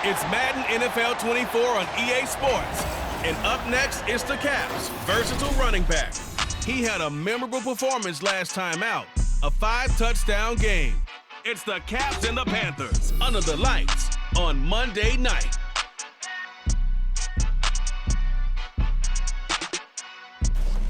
It's Madden NFL 24 on EA Sports. And up next, it's the Caps' versatile running back. He had a memorable performance last time out, a 5-touchdown game. It's the Caps and the Panthers under the lights on Monday night.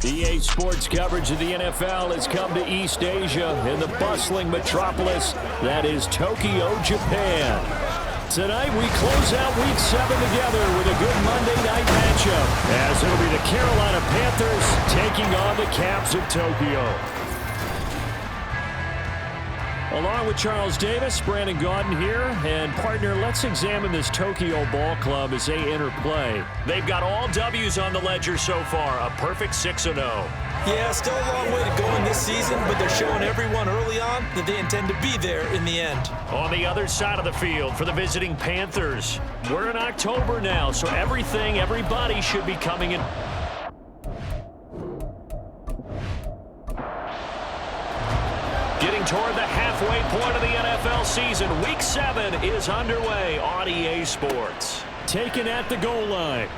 EA Sports coverage of the NFL has come to East Asia in the bustling metropolis that is Tokyo, Japan. Tonight we close out Week 7 together with a good Monday night matchup, as it'll be the Carolina Panthers taking on the Caps of Tokyo. Along with Charles Davis, Brandon Gaudin here, and partner, let's examine this Tokyo ball club as they enter play. They've got all W's on the ledger so far, a perfect 6-0. Yeah, still a long way to go in this season, but they're showing everyone early on that they intend to be there in the end. On the other side of the field for the visiting Panthers, we're in October now, so everybody should be coming in. Getting toward the halfway point of the NFL season, Week 7 is underway on EA Sports. Taken at the goal line.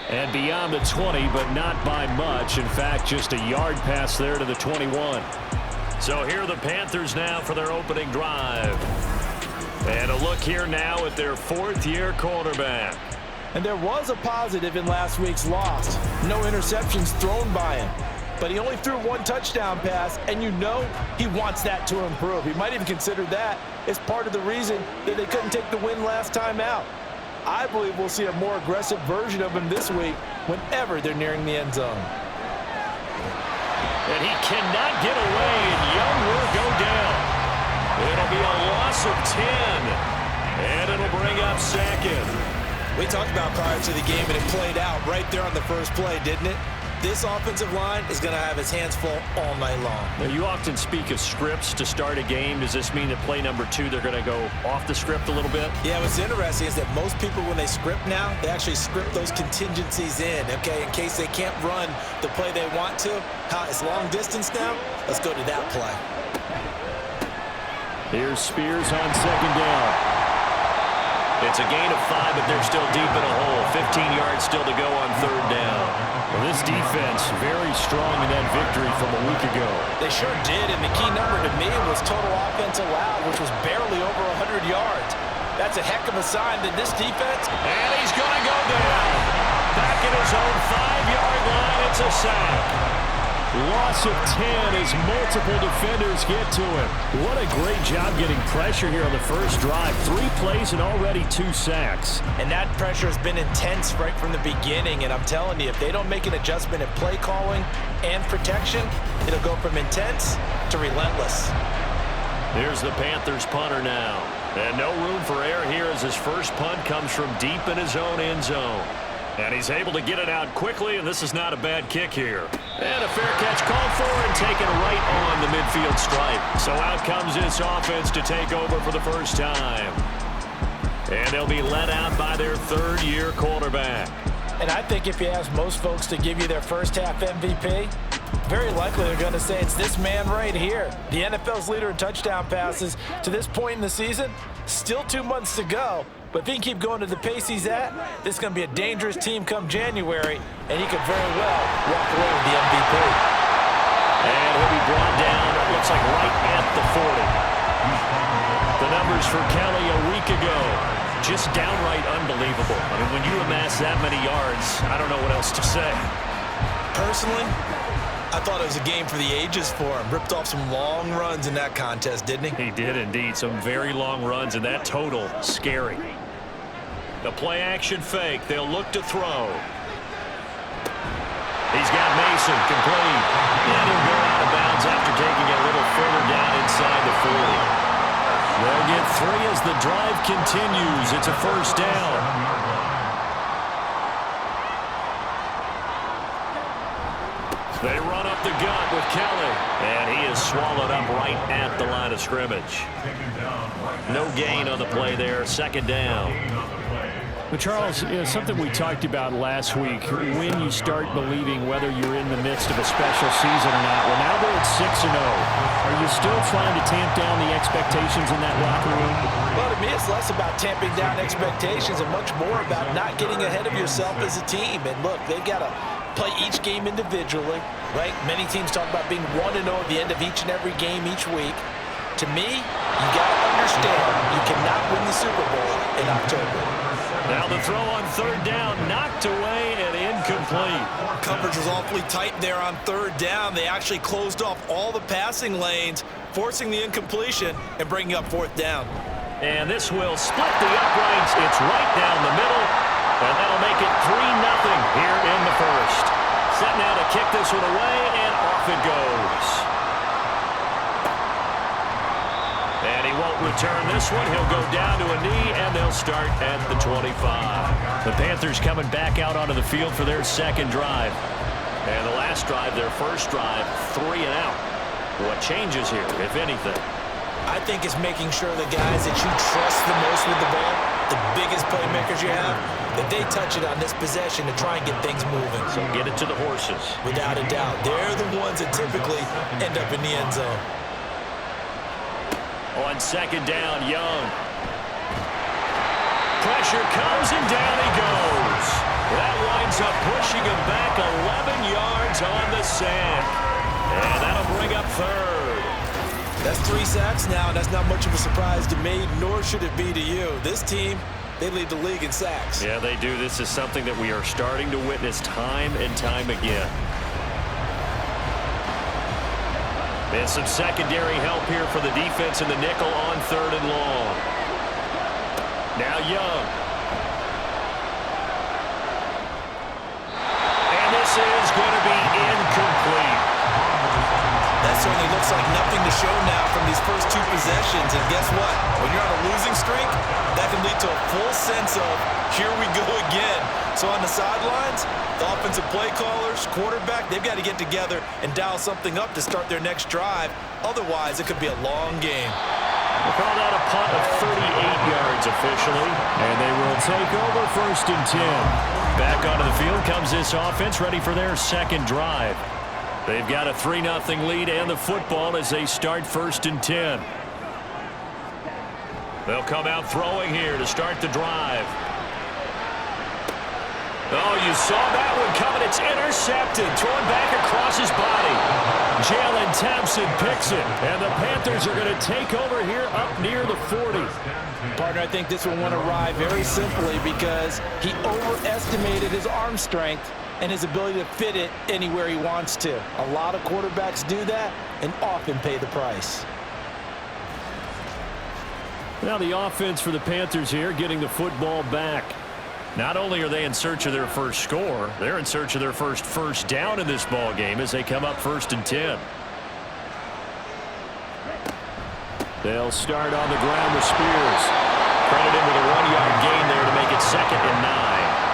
And beyond the 20, but not by much. In fact, just a yard pass there to the 21. So here are the Panthers now for their opening drive. And a look here now at their fourth-year quarterback. And there was a positive in last week's loss. No interceptions thrown by him. But he only threw one touchdown pass, and you know he wants that to improve. He might even consider that as part of the reason that they couldn't take the win last time out. I believe we'll see a more aggressive version of him this week whenever they're nearing the end zone. And he cannot get away, and Young will go down. It'll be a loss of 10, and it'll bring up second. We talked about prior to the game, and it played out right there on the first play, didn't it? This offensive line is going to have his hands full all night long. Now, you often speak of scripts to start a game. Does this mean that play number 2, they're going to go off the script a little bit? Yeah, what's interesting is that most people, when they script now, they actually script those contingencies in, okay, in case they can't run the play they want to. It's long distance now. Let's go to that play. Here's Spears on second down. It's a gain of 5, but they're still deep in a hole. 15 yards still to go on third down. Well, this defense very strong in that victory from a week ago. They sure did, and the key number to me was total offense allowed, which was barely over 100 yards. That's a heck of a sign that this defense... And he's going to go down. Back at his own 5-yard line, it's a sack. Loss of 10 as multiple defenders get to him. What a great job getting pressure here on the first drive. 3 plays and already 2 sacks. And that pressure has been intense right from the beginning. And I'm telling you, if they don't make an adjustment in play calling and protection, it'll go from intense to relentless. Here's the Panthers punter now. And no room for error here as his first punt comes from deep in his own end zone. And he's able to get it out quickly, and this is not a bad kick here. And a fair catch called for and taken right on the midfield stripe. So out comes this offense to take over for the first time. And they'll be let out by their third-year quarterback. And I think if you ask most folks to give you their first-half MVP, very likely they're going to say it's this man right here. The NFL's leader in touchdown passes to this point in the season. Still 2 months to go. But if he can keep going to the pace he's at, this is going to be a dangerous team come January, and he could very well walk away with the MVP. And he'll be brought down, it looks like right at the 40. The numbers for Kelly a week ago, just downright unbelievable. I mean, when you amass that many yards, I don't know what else to say. Personally, I thought it was a game for the ages for him. Ripped off some long runs in that contest, didn't he? He did indeed. Some very long runs, and that total, scary. The play-action fake. They'll look to throw. He's got Mason complete. And he'll go out of bounds after taking it a little further down inside the 40. They'll get 3 as the drive continues. It's a first down. They run up the gut with Kelly, and he is swallowed up right at the line of scrimmage. No gain on the play there, second down. But Charles, something we talked about last week, when you start believing whether you're in the midst of a special season or not. Well, now they're at 6-0. Are you still trying to tamp down the expectations in that locker room? Well, to me, it's less about tamping down expectations and much more about not getting ahead of yourself as a team. And look, they've got to play each game individually, right? Many teams talk about being 1-0 at the end of each and every game each week. To me, you got to understand you cannot win the Super Bowl in October. Now the throw on third down, knocked away and incomplete. Coverage was awfully tight there on third down. They actually closed off all the passing lanes, forcing the incompletion and bringing up fourth down. And this will split the uprights. It's right down the middle, and that'll make it 3-0 here in the first. Set now to kick this one away, and off it goes. And he won't return this one. He'll go down to a knee, and they'll start at the 25. The Panthers coming back out onto the field for their second drive. And the last drive, their first drive, 3 and out. What changes here, if anything? I think it's making sure the guys that you trust the most with the ball, the biggest playmakers you have, that they touch it on this possession to try and get things moving. So get it to the horses. Without a doubt. They're the ones that typically end up in the end zone. On second down, Young. Pressure comes and down he goes. That winds up pushing him back 11 yards on the sack. And that'll bring up third. That's 3 sacks now, and that's not much of a surprise to me, nor should it be to you. This team, they lead the league in sacks. Yeah, they do. This is something that we are starting to witness time and time again. And some secondary help here for the defense in the nickel on third and long. Now Young. And this is going to be incomplete. That certainly looks like nothing to show now from these first 2 possessions. And guess what? When you're on a losing streak, that can lead to a full sense of, here we go again. So on the sidelines, the offensive play callers, quarterback, they've got to get together and dial something up to start their next drive. Otherwise, it could be a long game. We'll call that a punt of 38 yards officially. And they will take over first and 10. Back onto the field comes this offense, ready for their second drive. They've got a 3-0 lead and the football as they start first and 10. They'll come out throwing here to start the drive. Oh, you saw that one coming. It's intercepted. Thrown back across his body. Jalen Thompson picks it. And the Panthers are going to take over here up near the 40. Partner, I think this one went awry very simply because he overestimated his arm strength and his ability to fit it anywhere he wants to. A lot of quarterbacks do that and often pay the price. Now the offense for the Panthers here getting the football back. Not only are they in search of their first score, they're in search of their first down in this ball game as they come up first and 10. They'll start on the ground with Spears. Credited with a 1-yard gain there to make it 2nd and 9.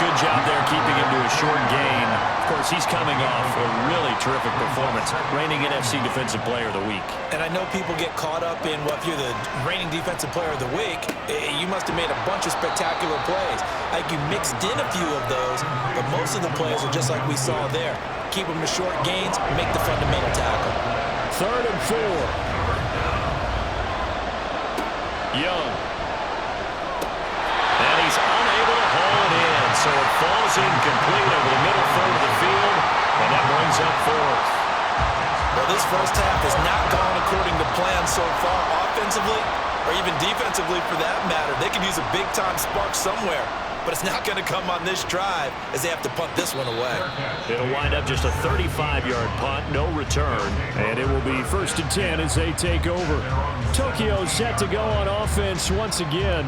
Good job there keeping him to a short gain. Of course, he's coming off a really terrific performance, reigning NFC Defensive Player of the Week. And I know people get caught up in, well, if you're the reigning Defensive Player of the Week, you must have made a bunch of spectacular plays. Like you mixed in a few of those, but most of the plays are just like we saw there. Keep them to short gains, make the fundamental tackle. 3rd and 4. Young. And he's unable to haul it in, so it falls incomplete over the middle third of the field, and that brings up 4th. Well, this first half has not gone according to plan so far offensively, or even defensively for that matter. They could use a big-time spark somewhere, but it's not going to come on this drive as they have to punt this one away. It'll wind up just a 35-yard punt, no return. And it will be first and 10 as they take over. Tokyo set to go on offense once again.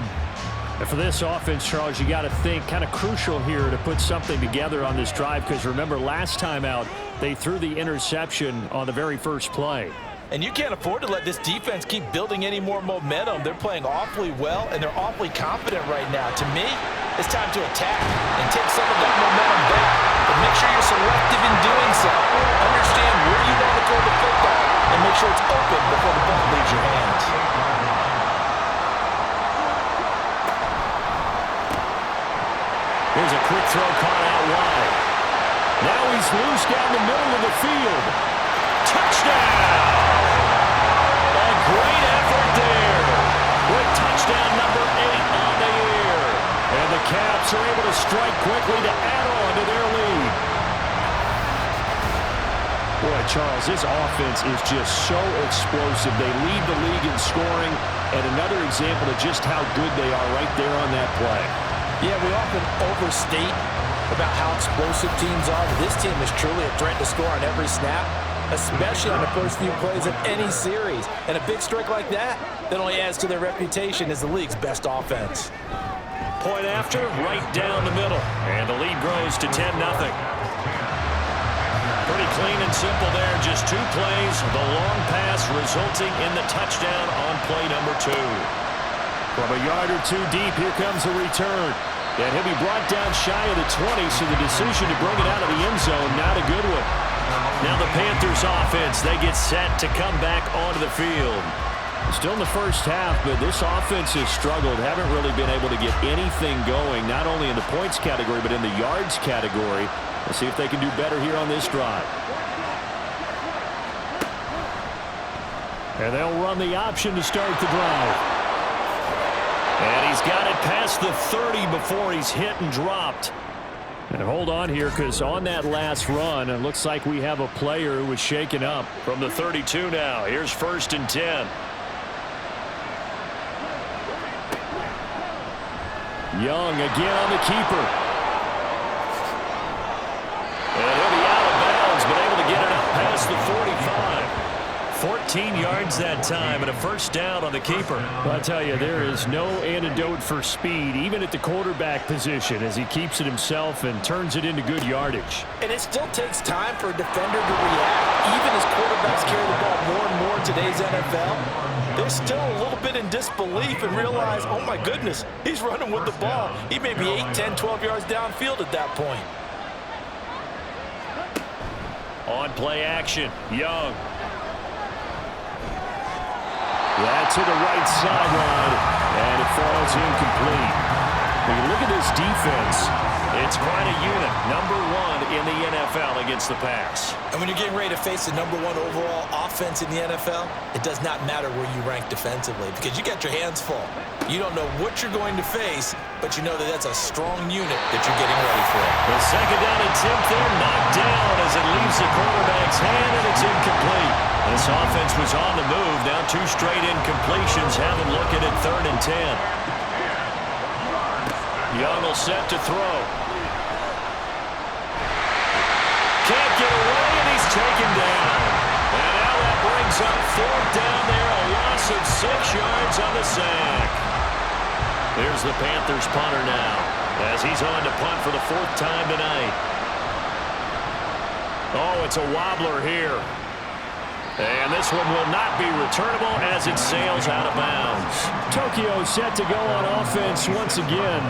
And for this offense, Charles, you got to think kind of crucial here to put something together on this drive because remember last time out they threw the interception on the very first play. And you can't afford to let this defense keep building any more momentum. They're playing awfully well, and they're awfully confident right now. To me, it's time to attack and take some of that momentum back. But make sure you're selective in doing so. Understand where you want to throw the football, and make sure it's open before the ball leaves your hands. Here's a quick throw caught out wide. Now he's loose down the middle of the field. Touchdown! A great effort there Charles, this offense is just so explosive. They lead the league in scoring, and another example of just how good they are right there on that play. Yeah, we often overstate about how explosive teams are, but this team is truly a threat to score on every snap, especially on the first few plays of any series. And a big strike like that only adds to their reputation as the league's best offense. Point after, right down the middle. And the lead grows to 10-0. Pretty clean and simple there. Just 2 plays. The long pass resulting in the touchdown on play number 2. From a yard or 2 deep, here comes the return. And he'll be brought down shy of the 20, so the decision to bring it out of the end zone, not a good one. Now the Panthers offense, they get set to come back onto the field. Still in the first half, but this offense has struggled. Haven't really been able to get anything going, not only in the points category, but in the yards category. Let's see if they can do better here on this drive. And they'll run the option to start the drive. And he's got it past the 30 before he's hit and dropped. And hold on here, because on that last run, it looks like we have a player who was shaken up. From the 32 now, here's 1st and 10. Young again on the keeper. And he'll be out of bounds, but able to get it up past the 45. 14 yards that time and a first down on the keeper. Well, I tell you, there is no antidote for speed, even at the quarterback position, as he keeps it himself and turns it into good yardage. And it still takes time for a defender to react. Even as quarterbacks carry the ball more and more in today's NFL, they're still a little bit in disbelief and realize, oh my goodness, he's running with the ball. He may be 8, 10, 12 yards downfield at that point. On play action, Young. Yeah, to the right sideline, and it falls incomplete. When you look at this defense, it's quite a unit. Number 1 in the NFL against the pass. And when you're getting ready to face the number 1 overall offense in the NFL, it does not matter where you rank defensively because you got your hands full. You don't know what you're going to face, but you know that that's a strong unit that you're getting ready for. The 2nd down attempt there knocked down as it leaves the quarterback's hand, and it's incomplete. This offense was on the move. Now 2 straight incompletions have them looking at 3rd and 10. Young will set to throw. Can't get away, and he's taken down. And now that brings up 4th down there, a loss of 6 yards on the sack. Here's the Panthers punter now, as he's on to punt for the 4th time tonight. Oh, it's a wobbler here. And this one will not be returnable as it sails out of bounds. Tokyo set to go on offense once again.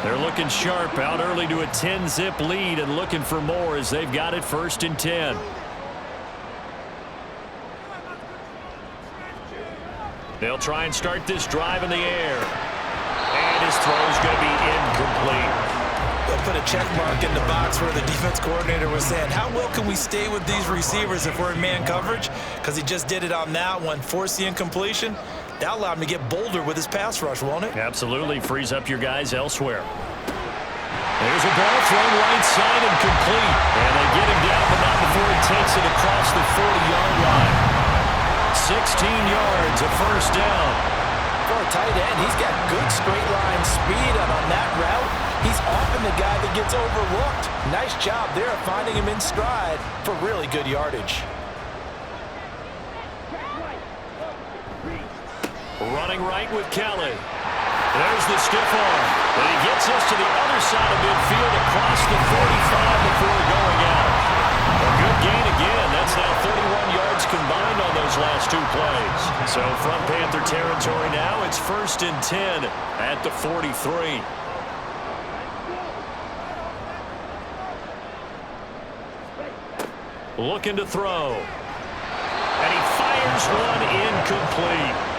They're looking sharp, out early to a 10-zip lead and looking for more as they've got it 1st and 10. They'll try and start this drive in the air. And his throw's going to be incomplete. They'll put a check mark in the box where the defense coordinator was saying, how well can we stay with these receivers if we're in man coverage? Because he just did it on that one, forced the incompletion. That allowed him to get bolder with his pass rush, won't it? Absolutely. Frees up your guys elsewhere. There's a ball thrown right side and complete. And they get him down, but not before he takes it across the 40-yard line. 16 yards, a first down. For a tight end, he's got good straight line speed, and on that route, he's often the guy that gets overlooked. Nice job there of finding him in stride for really good yardage. Running right with Kelly. There's the stiff arm. And he gets us to the other side of midfield across the 45 before going out. A good gain again. That's now 31 yards combined on those last 2 plays. So from Panther territory now, it's 1st and 10 at the 43. Looking to throw. And he fires one incomplete.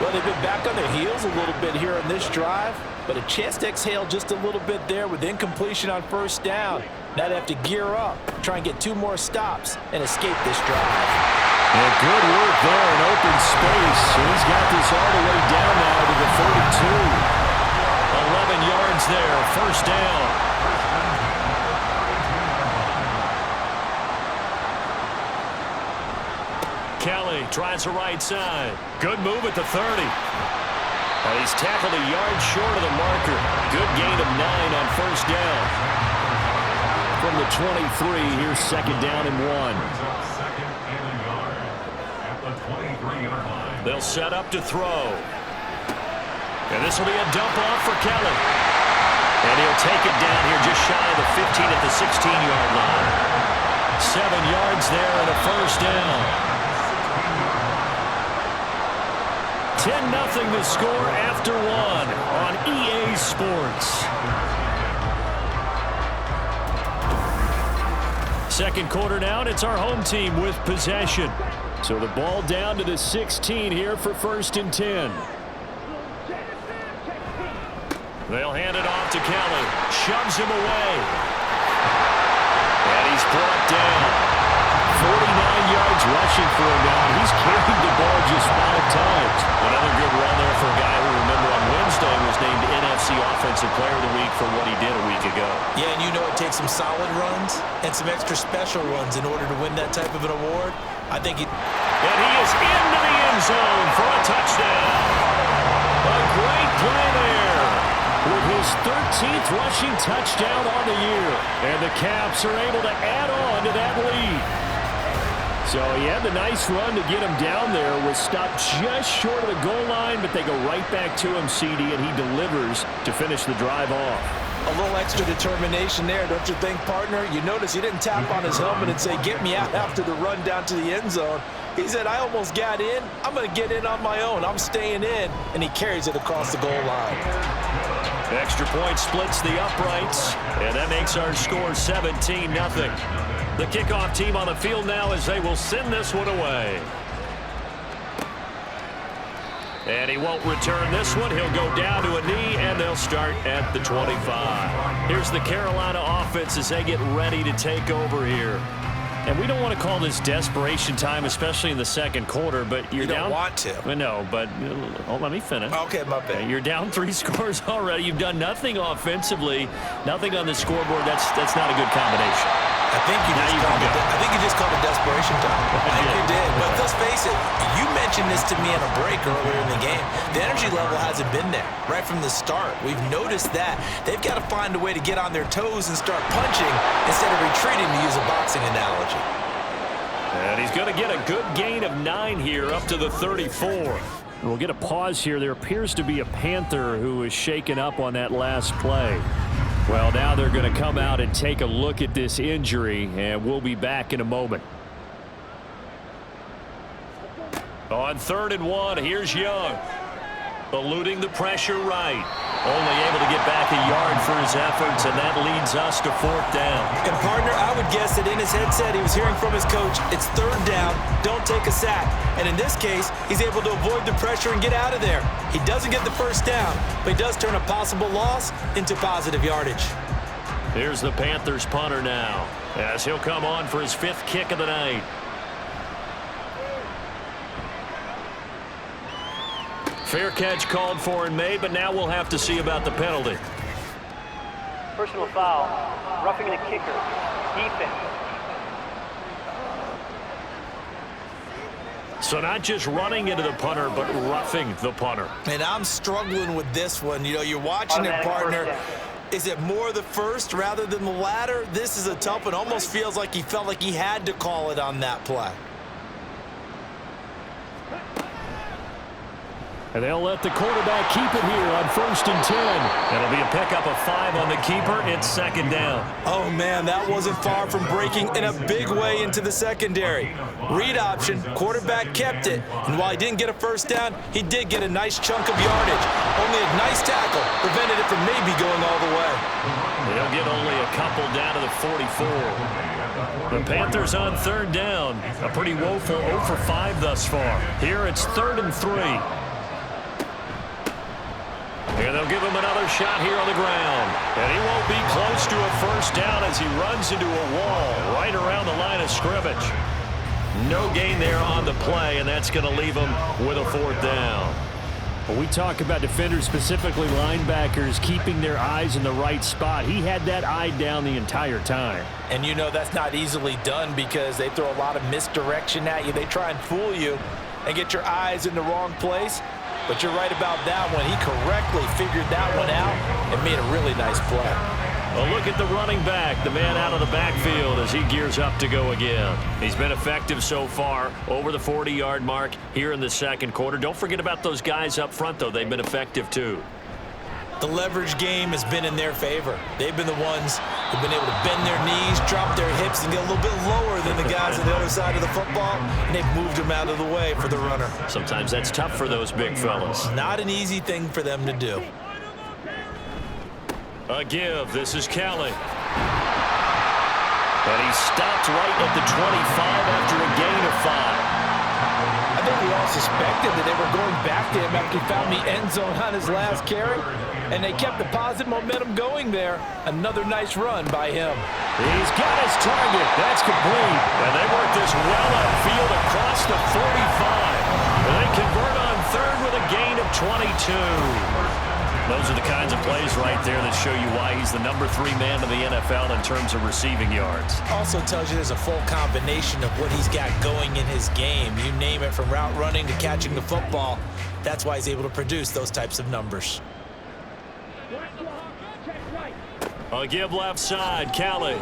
Well, they've been back on their heels a little bit here on this drive, but a chance to exhale just a little bit there with incompletion on 1st down. Now they have to gear up, try and get 2 more stops, and escape this drive. And good work there in open space. And he's got this all the way down now to the 42. 11 yards there, 1st down. tries the right side. Good move at the 30. And he's tackled a yard short of the marker. Good gain of 9 on first down. From the 23, here's second down and 1. They'll set up to throw. And this will be a dump off for Kelly. And he'll take it down here just shy of the 15 at the 16-yard line. 7 yards there and a first down. 10-0 the score after 1 on EA Sports. Second quarter now, and it's our home team with possession. So the ball down to the 16 here for first and 10. They'll hand it off to Kelly. Shoves him away. And he's brought down. 49 yards rushing for him now. He's carried the ball just 5 times. Another good run there for a guy who, remember, on Wednesday was named NFC Offensive Player of the Week for what he did a week ago. Yeah, and you know it takes some solid runs and some extra special runs in order to win that type of an award. I think he... And he is into the end zone for a touchdown. A great play there. With his 13th rushing touchdown on the year. And the Caps are able to add on to that lead. So he had the nice run to get him down there. Was stopped just short of the goal line, but they go right back to him, CD, and he delivers to finish the drive off. A little extra determination there, don't you think, partner? You notice he didn't tap on his helmet and say, get me out after the run down to the end zone. He said, I almost got in. I'm going to get in on my own. I'm staying in. And he carries it across the goal line. Extra point splits the uprights, and that makes our score 17-0. The kickoff team on the field now as they will send this one away. And he won't return this one. He'll go down to a knee, and they'll start at the 25. Here's the Carolina offense as they get ready to take over here. And we don't want to call this desperation time, especially in the second quarter, but you're down. You don't want to. No, but let me finish. Okay, my bad. You're down 3 scores already. You've done nothing offensively, nothing on the scoreboard. That's not a good combination. I think you just called it desperation time. I think you did. But let's face it, you mentioned this to me on a break earlier in the game. The energy level hasn't been there right from the start. We've noticed that. They've got to find a way to get on their toes and start punching instead of retreating, to use a boxing analogy. And he's going to get a good gain of 9 here up to the 34. We'll get a pause here. There appears to be a Panther who is shaken up on that last play. Well, now they're going to come out and take a look at this injury, and we'll be back in a moment. On 3rd and 1, here's Young. Eluding the pressure right. Only able to get back a yard for his efforts, and that leads us to 4th down. And, partner, I would guess that in his headset he was hearing from his coach, it's 3rd down, don't take a sack. And in this case, he's able to avoid the pressure and get out of there. He doesn't get the first down, but he does turn a possible loss into positive yardage. Here's the Panthers punter now, as he'll come on for his 5th kick of the night. Fair catch called for and made, but now we'll have to see about the penalty. Personal foul, roughing the kicker, defense. So not just running into the punter, but roughing the punter. And I'm struggling with this one. You know, you're watching it, partner. Is it more the first rather than the latter? This is a tough one. Almost feels like he felt like he had to call it on that play. And they'll let the quarterback keep it here on 1st and 10. It'll be a pickup of 5 on the keeper. It's 2nd down. Oh, man, that wasn't far from breaking in a big way into the secondary. Read option, quarterback kept it. And while he didn't get a first down, he did get a nice chunk of yardage. Only a nice tackle prevented it from maybe going all the way. They'll get only a couple down to the 44. The Panthers on 3rd down. A pretty woeful 0 for 5 thus far. Here it's 3rd and 3. And they'll give him another shot here on the ground. And he won't be close to a first down as he runs into a wall right around the line of scrimmage. No gain there on the play, and that's going to leave him with a 4th down. When we talk about defenders, specifically linebackers, keeping their eyes in the right spot, he had that eye down the entire time. And you know that's not easily done because they throw a lot of misdirection at you. They try and fool you. and get your eyes in the wrong place. But you're right about that one. He correctly figured that one out and made a really nice play. A look at the running back, the man out of the backfield as he gears up to go again. He's been effective so far, over the 40-yard mark here in the second quarter. Don't forget about those guys up front, though. They've been effective, too. The leverage game has been in their favor. They've been the ones who've been able to bend their knees, drop their hips, and get a little bit lower than the guys on the other side of the football, and they've moved them out of the way for the runner. Sometimes that's tough for those big fellas. Not an easy thing for them to do. A give. This is Kelly. And he stopped right at the 25 after a gain of 5. I think we all suspected that they were going back to him after he found the end zone on his last carry, and they kept the positive momentum going there. Another nice run by him. He's got his target. That's complete. And they work this well upfield across the 45. And they convert on third with a gain of 22. Those are the kinds of plays right there that show you why he's the number 3 man in the NFL in terms of receiving yards. Also tells you there's a full combination of what he's got going in his game. You name it, from route running to catching the football. That's why he's able to produce those types of numbers. A give left side, Kelly.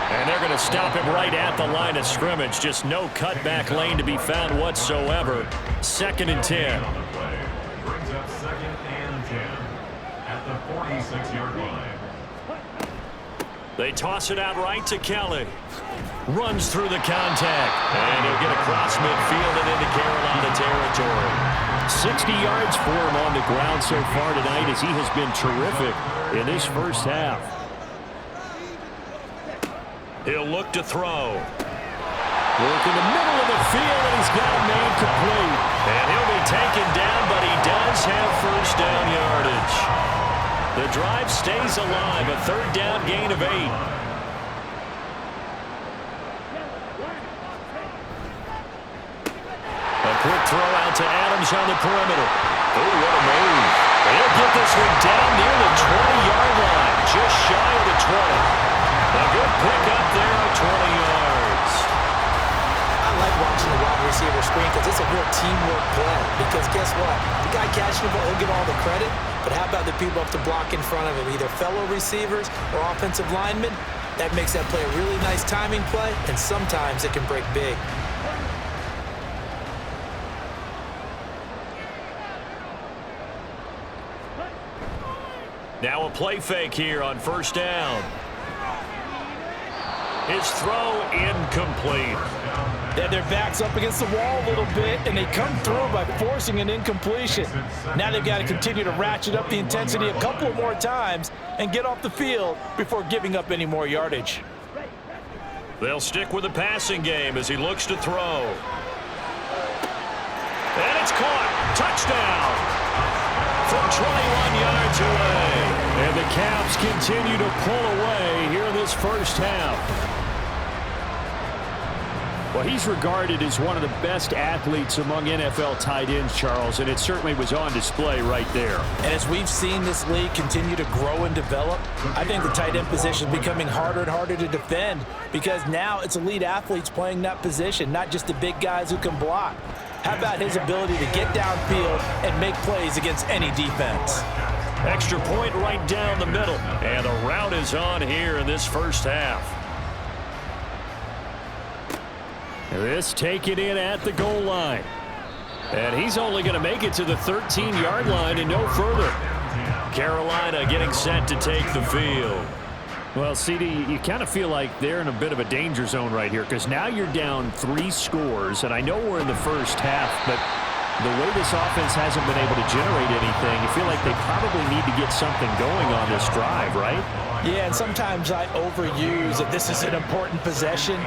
And they're going to stop him right at the line of scrimmage. Just no cutback lane to be found whatsoever. 2nd and 10. Brings up 2nd and 10 at the 46-yard line. They toss it out right to Kelly. Runs through the contact. And he'll get across midfield and into Carolina territory. 60 yards for him on the ground so far tonight as he has been terrific in this first half. He'll look to throw. Work in the middle of the field, and he's got a man complete. And he'll be taken down, but he does have first down yardage. The drive stays alive, a 3rd down gain of 8. A quick throw out to Adams on the perimeter. Oh, what a move. He'll get this one down near the 20-yard line, just shy of the 20. A good pick up there at 20 yards. I like watching the wide receiver screen because it's a real teamwork play. Because guess what? The guy catching the ball, he'll get all the credit. But how about the people up to block in front of him, either fellow receivers or offensive linemen? That makes that play a really nice timing play, and sometimes it can break big. Now a play fake here on 1st down. His throw incomplete. They have their backs up against the wall a little bit, and they come through by forcing an incompletion. Now they've got to continue to ratchet up the intensity a couple more times and get off the field before giving up any more yardage. They'll stick with the passing game as he looks to throw. And it's caught. Touchdown from 21 yards away. And the Caps continue to pull away here in this first half. Well, he's regarded as one of the best athletes among NFL tight ends, Charles, and it certainly was on display right there. And as we've seen this league continue to grow and develop, I think the tight end position is becoming harder and harder to defend because now it's elite athletes playing that position, not just the big guys who can block. How about his ability to get downfield and make plays against any defense? Extra point right down the middle. And the route is on here in this first half. This taken in at the goal line. And he's only going to make it to the 13-yard line and no further. Carolina getting set to take the field. Well, CD, you kind of feel like they're in a bit of a danger zone right here because now you're down 3 scores, and I know we're in the first half, but the way this offense hasn't been able to generate anything, you feel like they probably need to get something going on this drive, right? Yeah, and sometimes I overuse that this is an important possession,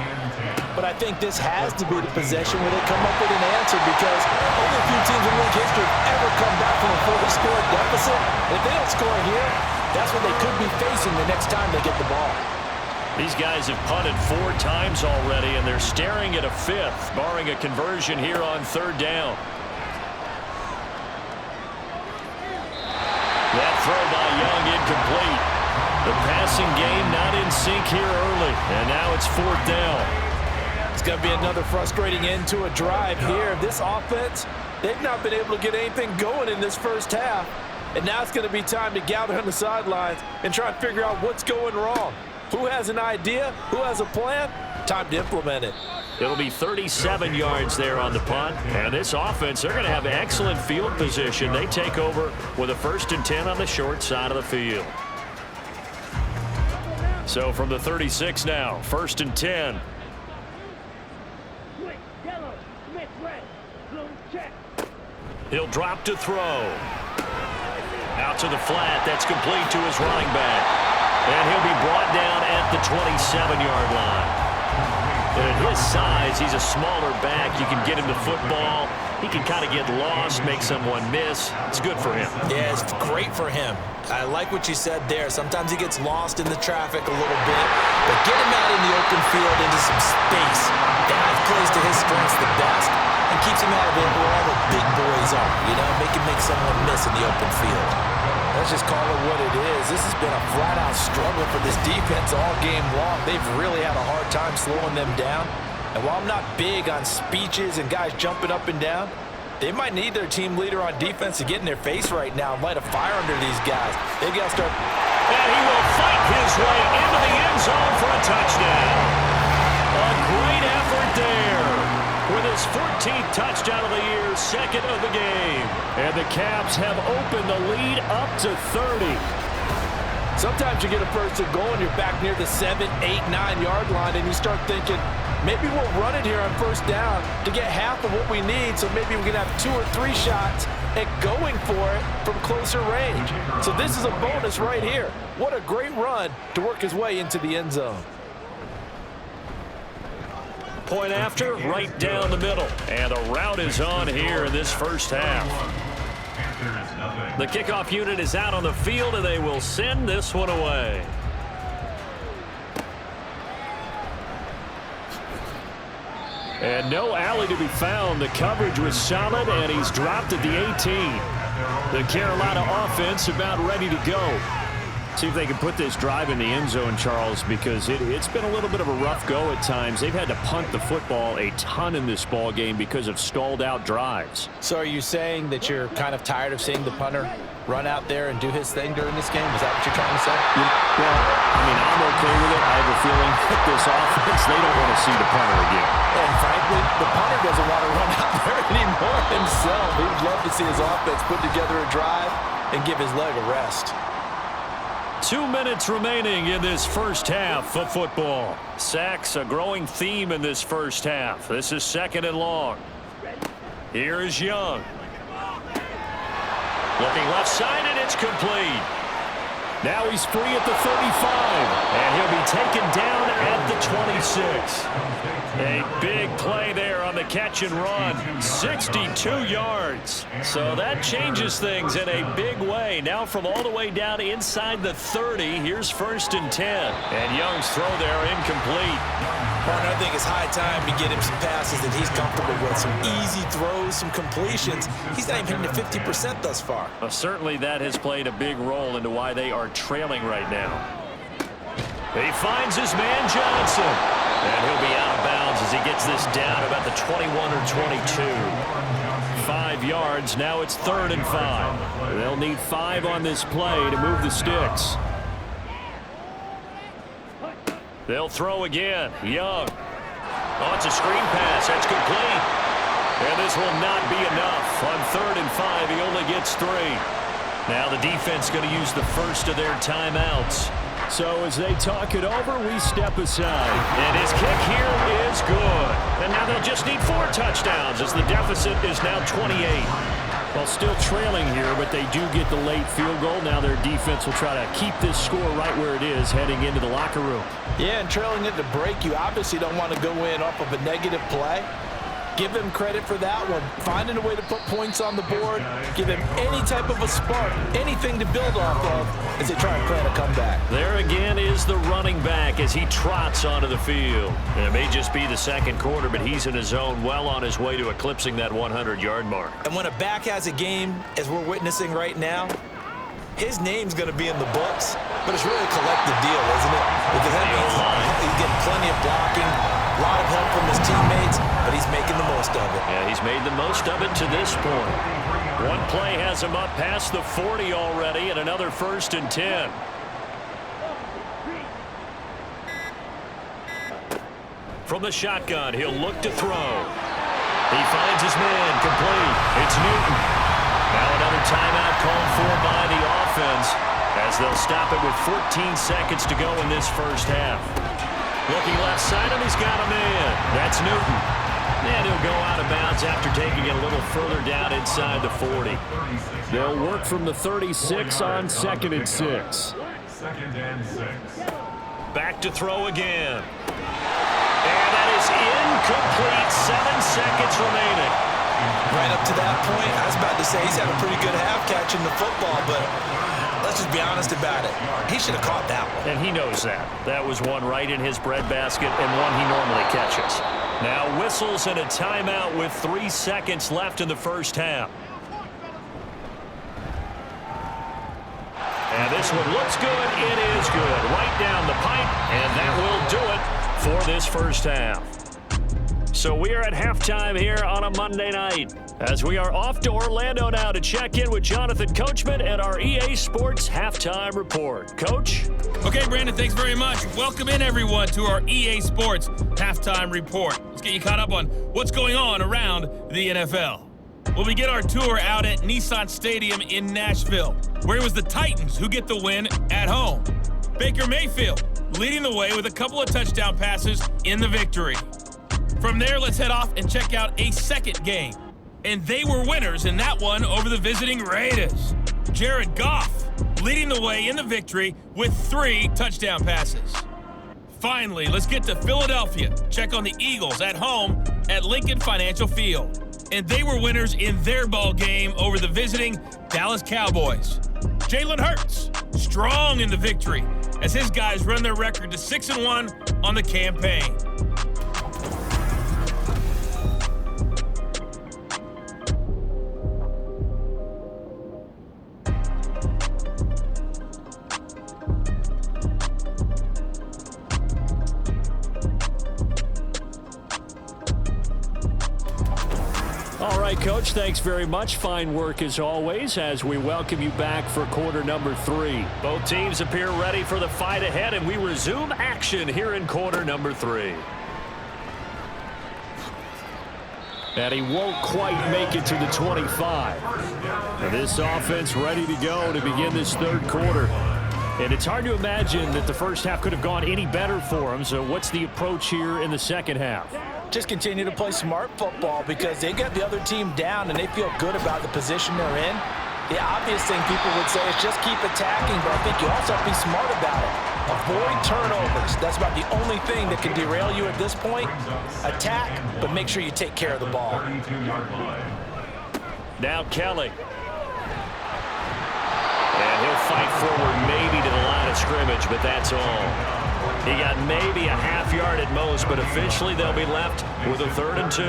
but I think this has to be the possession where they come up with an answer because only a few teams in league history have ever come back from a 40-score deficit. And if they don't score here, that's what they could be facing the next time they get the ball. These guys have punted 4 times already, and they're staring at a 5th, barring a conversion here on 3rd down. That throw by Young incomplete. The passing game not in sync here early, and now it's 4th down. It's going to be another frustrating end to a drive here. This offense, they've not been able to get anything going in this first half. And now it's going to be time to gather on the sidelines and try and figure out what's going wrong. Who has an idea? Who has a plan? Time to implement it. It'll be 37 yards there on the punt. And this offense, they're going to have excellent field position. They take over with a 1st and 10 on the short side of the field. So from the 36 now, 1st and 10. He'll drop to throw. Out to the flat. That's complete to his running back. And he'll be brought down at the 27-yard line. And at his size, he's a smaller back. You can get him the football. He can kind of get lost, make someone miss. It's good for him. Yeah, it's great for him. I like what you said there. Sometimes he gets lost in the traffic a little bit. But get him out in the open field into some space. That plays to his strengths the best and keeps him out of it where all the big boys are. You know, make someone miss in the open field. Let's just call it what it is. This has been a flat-out struggle for this defense all game long. They've really had a hard time slowing them down. And while I'm not big on speeches and guys jumping up and down, they might need their team leader on defense to get in their face right now and light a fire under these guys. They got to start. And he will fight his way into the end zone for a touchdown. A great effort there with his 14th touchdown of the year, 2nd of the game. And the Caps have opened the lead up to 30. Sometimes you get a first and goal and you're back near the 7, 8, 9-yard line and you start thinking, maybe we'll run it here on first down to get half of what we need, so maybe we can have 2 or 3 shots at going for it from closer range. So this is a bonus right here. What a great run to work his way into the end zone. Point after, right down the middle. And the route is on here in this first half. The kickoff unit is out on the field, and they will send this one away. And no alley to be found. The coverage was solid, and he's dropped at the 18. The Carolina offense about ready to go. See if they can put this drive in the end zone, Charles, because it's been a little bit of a rough go at times. They've had to punt the football a ton in this ball game because of stalled-out drives. So are you saying that you're kind of tired of seeing the punter run out there and do his thing during this game? Is that what you're trying to say? Well, I mean, I'm okay with it. I have a feeling that this offense, they don't want to see the punter again. And frankly, the punter doesn't want to run out there anymore himself. He'd love to see his offense put together a drive and give his leg a rest. 2 minutes remaining in this first half of football. Sacks, a growing theme in this first half. This is 2nd and long. Here is Young. Looking left side, and it's complete. Now he's free at the 35. And he'll be taken down at the 26. A big play there on the catch and run. 62 yards. So that changes things in a big way. Now from all the way down inside the 30, here's 1st and 10. And Young's throw there incomplete. Partner, I think it's high time to get him some passes that he's comfortable with. Some easy throws, some completions. He's not even hitting to 50% thus far. Well, certainly that has played a big role into why they are trailing right now. He finds his man Johnson. And he'll be out of bounds as he gets this down about the 21 or 22. 5 yards. Now it's 3rd and 5. They'll need 5 on this play to move the sticks. They'll throw again. Young. Oh, it's a screen pass. That's complete. And this will not be enough. On 3rd and 5, he only gets 3. Now the defense going to use the first of their timeouts. So as they talk it over, we step aside. And his kick here is good. And now they'll just need 4 touchdowns as the deficit is now 28. Well, still trailing here, but they do get the late field goal. Now their defense will try to keep this score right where it is heading into the locker room. Yeah, and trailing it to break, you obviously don't want to go in off of a negative play. Give him credit for that one. Finding a way to put points on the board. Give him any type of a spark, anything to build off of as they try and plan a comeback. There again is the running back as he trots onto the field. And it may just be the 2nd quarter, but he's in his zone, well on his way to eclipsing that 100-yard mark. And when a back has a game, as we're witnessing right now, his name's going to be in the books, but it's really a collective deal, isn't it? Because that means he's getting plenty of blocking. A lot of help from his teammates, but he's making the most of it. Yeah, he's made the most of it to this point. One play has him up past the 40 already, and another 1st and 10. From the shotgun, he'll look to throw. He finds his man, complete. It's Newton. Now another timeout called for by the offense, as they'll stop it with 14 seconds to go in this first half. Looking left side, and he's got a man. That's Newton. And he'll go out of bounds after taking it a little further down inside the 40. They'll work from the 36 on 2nd and 6. 2nd and 6. Back to throw again. And that is incomplete. 7 seconds remaining. Right up to that point, I was about to say he's had a pretty good half catching the football, but let's just be honest about it. He should have caught that one. And he knows that. That was one right in his breadbasket and one he normally catches. Now whistles and a timeout with 3 seconds left in the first half. And this one looks good. It is good. Right down the pipe, and that will do it for this first half. So we are at halftime here on a Monday night, as we are off to Orlando now to check in with Jonathan Coachman and our EA Sports Halftime Report. Coach? Okay, Brandon, thanks very much. Welcome in, everyone, to our EA Sports Halftime Report. Let's get you caught up on what's going on around the NFL. Well, we get our tour out at Nissan Stadium in Nashville, where it was the Titans who get the win at home. Baker Mayfield leading the way with a couple of touchdown passes in the victory. From there, let's head off and check out a second game. And they were winners in that one over the visiting Raiders. Jared Goff leading the way in the victory with 3 touchdown passes. Finally, let's get to Philadelphia. Check on the Eagles at home at Lincoln Financial Field. And they were winners in their ball game over the visiting Dallas Cowboys. Jalen Hurts strong in the victory as his guys run their record to 6-1 on the campaign. All right, Coach, thanks very much. Fine work as always as we welcome you back for quarter number 3. Both teams appear ready for the fight ahead, and we resume action here in quarter number 3. And he won't quite make it to the 25. Now this offense ready to go to begin this third quarter. And it's hard to imagine that the first half could have gone any better for him. So what's the approach here in the second half? Just continue to play smart football because they got the other team down and they feel good about the position they're in. The obvious thing people would say is just keep attacking, but I think you also have to be smart about it. Avoid turnovers. That's about the only thing that can derail you at this point. Attack, but make sure you take care of the ball. Now Kelly. And he'll fight forward maybe to the line of scrimmage, but that's all. He got maybe a half yard at most, but officially they'll be left with a 3rd and 2.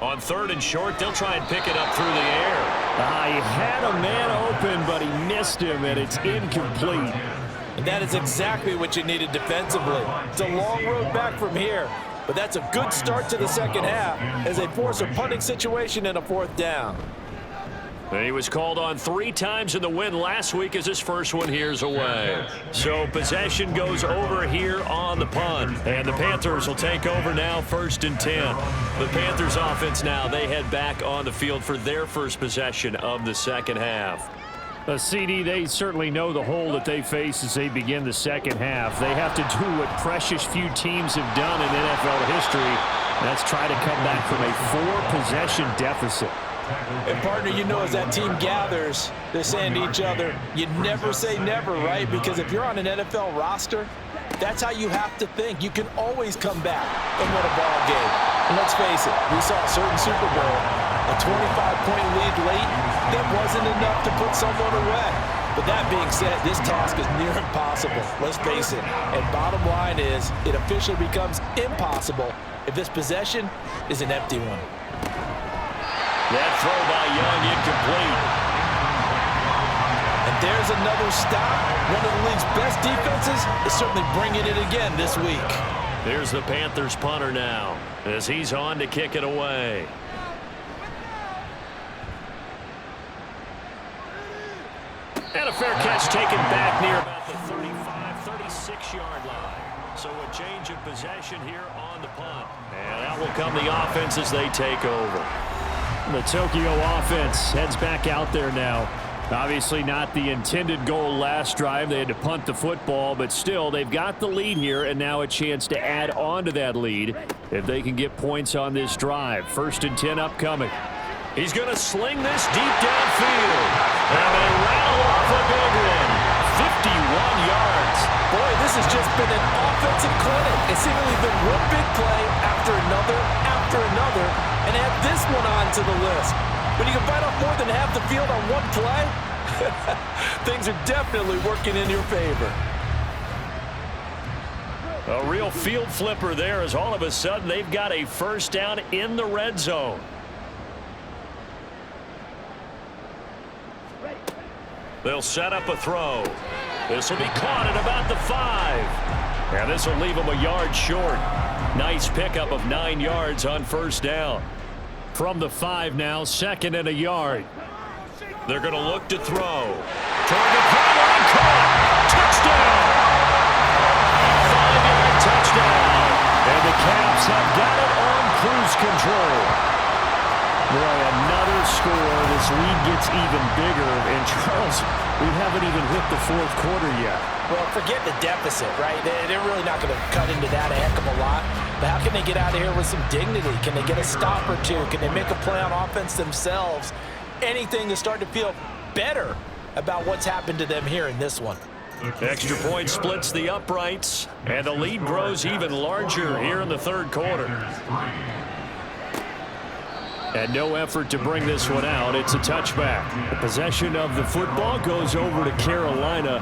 On 3rd and short, they'll try and pick it up through the air. He had a man open, but he missed him, and it's incomplete. And that is exactly what you needed defensively. It's a long road back from here, but that's a good start to the second half as they force a punting situation and a 4th down. And he was called on 3 times in the win last week as his first one here's away. So possession goes over here on the punt. And the Panthers will take over now 1st and 10. The Panthers offense now, they head back on the field for their first possession of the second half. CD, they certainly know the hole that they face as they begin the second half. They have to do what precious few teams have done in NFL history. That's try to come back from a 4-possession deficit. And partner, you know, as that team gathers, they're saying to each other, you never say never, right? Because if you're on an NFL roster, that's how you have to think. You can always come back and win a ball game. And let's face it, we saw a certain Super Bowl, a 25-point lead late, that wasn't enough to put someone away. But that being said, this task is near impossible. Let's face it. And bottom line is, it officially becomes impossible if this possession is an empty one. That throw by Young incomplete. And And there's another stop. One of the league's best defenses is certainly bringing it again this week. Here's the Panthers punter now as he's on to kick it away. And a fair catch taken back near about the 35-36-yard line. So a change of possession here on the punt. And out will come the offense as they take over. The Tokyo offense heads back out there now. Obviously not the intended goal last drive. They had to punt the football, but still they've got the lead here and now a chance to add on to that lead if they can get points on this drive. 1st and 10 upcoming. He's going to sling this deep downfield. And they rattle off a big one. 51 yards. Boy, this has just been an offensive clinic. It's seemingly been one big play after another, and add this one on to the list. When you can bite off more than half the field on one play, things are definitely working in your favor. A real field flipper there as all of a sudden they've got a first down in the red zone. They'll set up a throw. This will be caught at about the 5. And this will leave them a yard short. Nice pickup of 9 yards on first down. From the 5 now, 2nd and a yard. They're going to look to throw. Toward the pylon, caught. Touchdown. 5-yard touchdown. And the Caps have got it on cruise control. Boy, another score. This lead gets even bigger. And Charles, we haven't even hit the 4th quarter yet. Well, forget the deficit, right? They're really not going to cut into that a heck of a lot. But how can they get out of here with some dignity? Can they get a stop or two? Can they make a play on offense themselves? Anything to start to feel better about what's happened to them here in this one. Extra point splits the uprights, and the lead grows even larger here in the 3rd quarter. And no effort to bring this one out. It's a touchback. The possession of the football goes over to Carolina.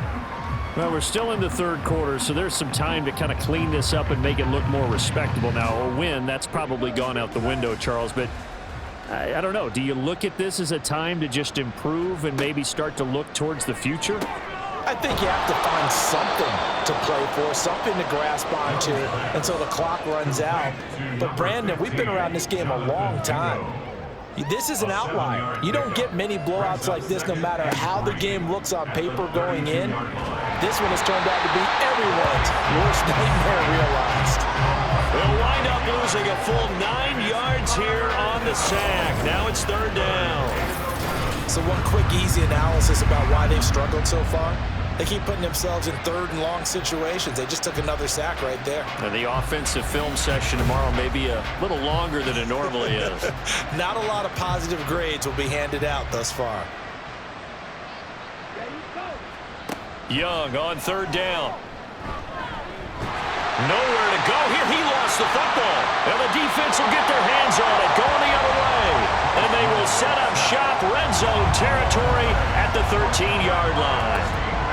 Well, we're still in the 3rd quarter, so there's some time to kind of clean this up and make it look more respectable now. A win, that's probably gone out the window, Charles, but I don't know. Do you look at this as a time to just improve and maybe start to look towards the future? I think you have to find something to play for, something to grasp onto until the clock runs out. But, Brandon, we've been around this game a long time. This is an outlier. You don't get many blowouts like this no matter how the game looks on paper going in. This one has turned out to be everyone's worst nightmare realized. They'll wind up losing a full 9 yards here on the sack. Now it's 3rd down. So one quick, easy analysis about why they've struggled so far. They keep putting themselves in 3rd and long situations. They just took another sack right there. And the offensive film session tomorrow may be a little longer than it normally is. Not a lot of positive grades will be handed out thus far. Young on 3rd down. Nowhere to go here. He lost the football. And the defense will get their hands on it. Going the other way. And they will set up shop red zone territory at the 13-yard line.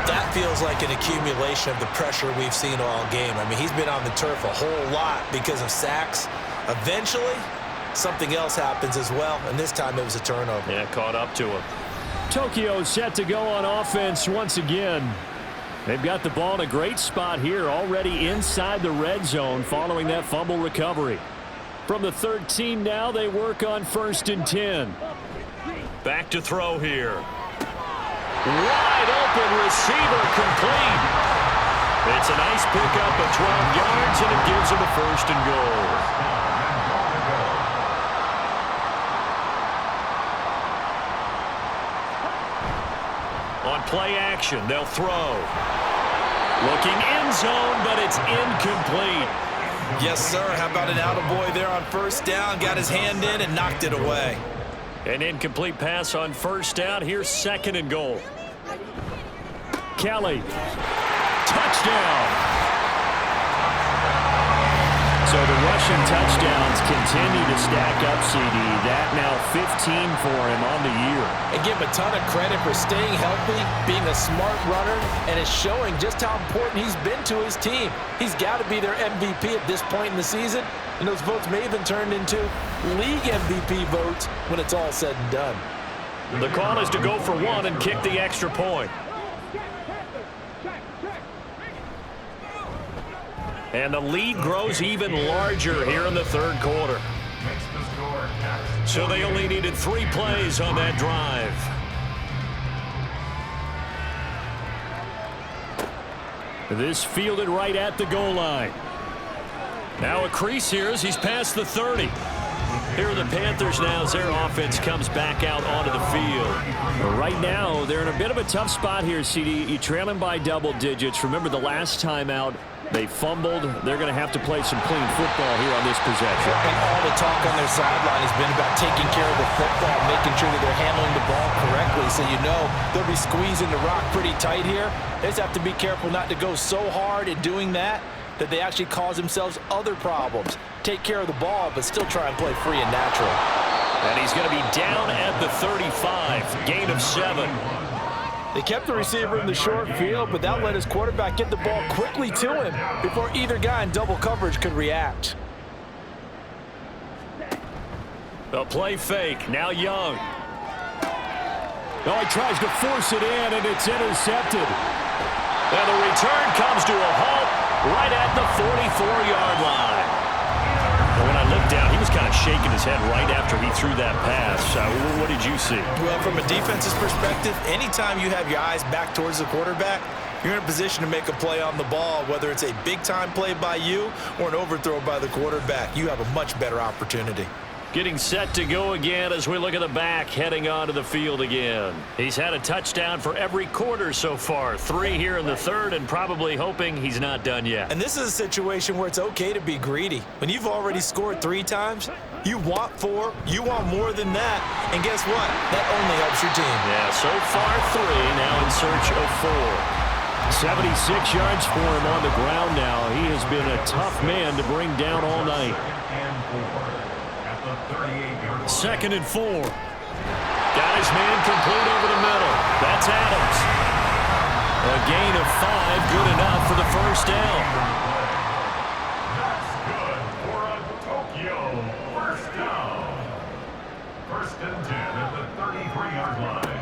That feels like an accumulation of the pressure we've seen all game. I mean, he's been on the turf a whole lot because of sacks. Eventually, something else happens as well, and this time it was a turnover. Yeah, caught up to him. Tokyo set to go on offense once again. They've got the ball in a great spot here, already inside the red zone following that fumble recovery. From the 13 now, they work on 1st and 10. Back to throw here. Wide open receiver complete. It's a nice pickup of 12 yards, and it gives him a 1st and goal. On play action, they'll throw. Looking end zone, but it's incomplete. Yes, sir. How about an attaboy there on 1st down? Got his hand in and knocked it away. An incomplete pass on 1st down. Here's 2nd and goal. Kelly. Touchdown. So the rushing touchdowns continue to stack up, CD. That now 15 for him on the year. And give him a ton of credit for staying healthy, being a smart runner, and it's showing just how important he's been to his team. He's got to be their MVP at this point in the season, and those votes may have been turned into league MVP votes when it's all said and done. The call is to go for 1 and kick the extra point. And the lead grows even larger here in the third quarter. So they only needed 3 plays on that drive. This fielded right at the goal line. Now a crease here as he's past the 30. Here are the Panthers now as their offense comes back out onto the field. Well, right now, they're in a bit of a tough spot here, CD. You trail them by double digits. Remember the last time out, they fumbled. They're going to have to play some clean football here on this possession. And all the talk on their sideline has been about taking care of the football, making sure that they're handling the ball correctly. So you know they'll be squeezing the rock pretty tight here. They just have to be careful not to go so hard in doing that they actually cause themselves other problems. Take care of the ball, but still try and play free and natural. And he's going to be down at the 35, gain of 7. They kept the receiver in the short field, but that let his quarterback get the ball quickly to him before either guy in double coverage could react. The play fake, now Young. Oh, he tries to force it in, and it's intercepted. And the return comes to a halt right at the 44-yard line. And when I looked down, he was kind of shaking his head right after he threw that pass. What did you see? Well, from a defense's perspective, anytime you have your eyes back towards the quarterback, you're in a position to make a play on the ball, whether it's a big-time play by you or an overthrow by the quarterback. You have a much better opportunity. Getting set to go again as we look at the back, heading onto the field again. He's had a touchdown for every quarter so far. 3 here in the third, and probably hoping he's not done yet. And this is a situation where it's okay to be greedy. When you've already scored 3 times, you want 4, you want more than that. And guess what? That only helps your team. Yeah, so far 3, now in search of 4. 76 yards for him on the ground now. He has been a tough man to bring down all night. 2nd and 4. Got his man complete over the middle. That's Adams. A gain of 5, good enough for the first down. That's good for a Tokyo first down. 1st and 10 at the 33-yard line.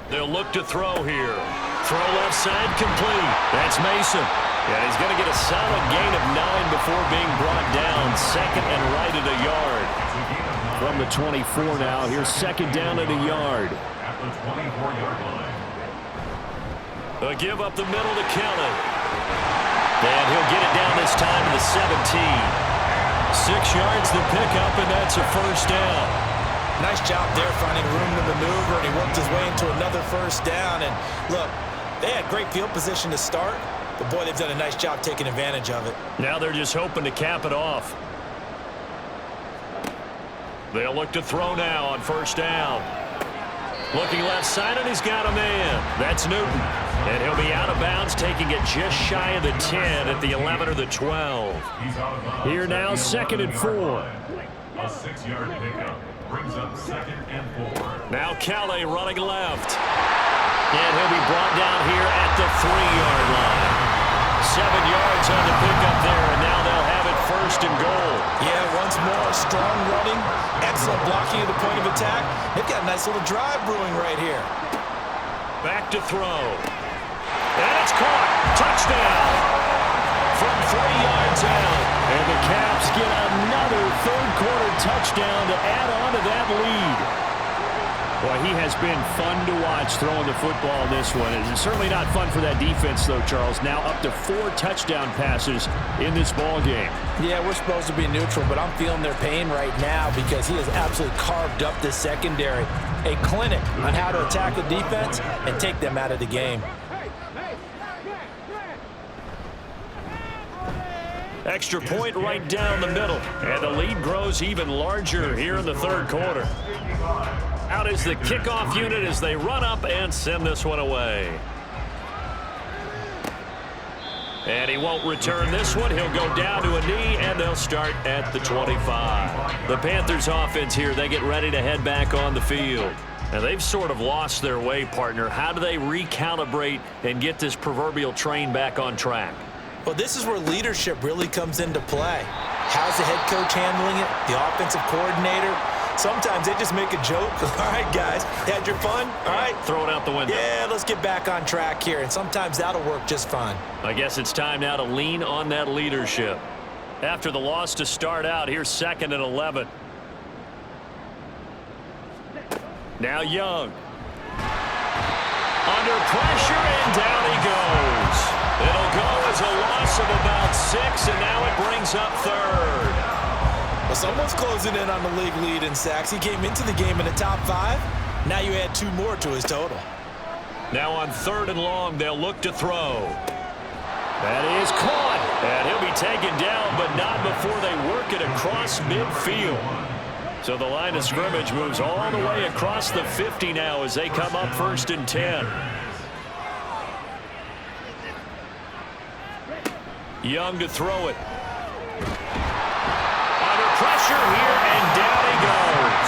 They'll look to throw here. Throw left side complete. That's Mason. And he's going to get a solid gain of 9 before being brought down. 2nd and right at a yard. From the 24 now, here's 2nd down at a yard. At the 24-yard line. A give up the middle to Kelly. And he'll get it down this time to the 17. 6 yards the pickup, and that's a first down. Nice job there finding room to maneuver, and he worked his way into another first down. And look, they had great field position to start, but boy, they've done a nice job taking advantage of it. Now they're just hoping to cap it off. They'll look to throw now on first down. Looking left side, and he's got a man. That's Newton. And he'll be out of bounds, taking it just shy of the 10 at the 11 or the 12. Here now, 2nd and 4. A 6-yard pickup brings up 2nd and 4. Now Kelly running left. And he'll be brought down here at the 3-yard line. 7 yards on the pickup there, and now they'll have it 1st and goal. Yeah, once more, strong running, excellent blocking at the point of attack. They've got a nice little drive brewing right here. Back to throw. And it's caught. Touchdown. From 3 yards out. And the Caps get another third-quarter touchdown to add on to that lead. Boy, he has been fun to watch throwing the football in this one. It's certainly not fun for that defense, though, Charles. Now up to 4 touchdown passes in this ball game. Yeah, we're supposed to be neutral, but I'm feeling their pain right now because he has absolutely carved up this secondary. A clinic on how to attack the defense and take them out of the game. Extra point right down the middle. And the lead grows even larger here in the third quarter. Out is the kickoff unit as they run up and send this one away. And he won't return this one. He'll go down to a knee, and they'll start at the 25. The Panthers offense here, they get ready to head back on the field. And they've sort of lost their way, partner. How do they recalibrate and get this proverbial train back on track? Well, this is where leadership really comes into play. How's the head coach handling it? The offensive coordinator? Sometimes they just make a joke. All right, guys, had your fun? All right. Throw it out the window. Yeah, let's get back on track here, and sometimes that'll work just fine. I guess it's time now to lean on that leadership. After the loss to start out, here's 2nd and 11. Now Young. Under pressure, and down he goes. It'll go as a loss of about 6, and now it brings up 3rd. Well, someone's closing in on the league lead in sacks. He came into the game in the top 5. Now you add 2 more to his total. Now on 3rd and long, they'll look to throw. That is caught. And he'll be taken down, but not before they work it across midfield. So the line of scrimmage moves all the way across the 50 now as they come up 1st and 10. Young to throw it. Pressure here, and down he goes.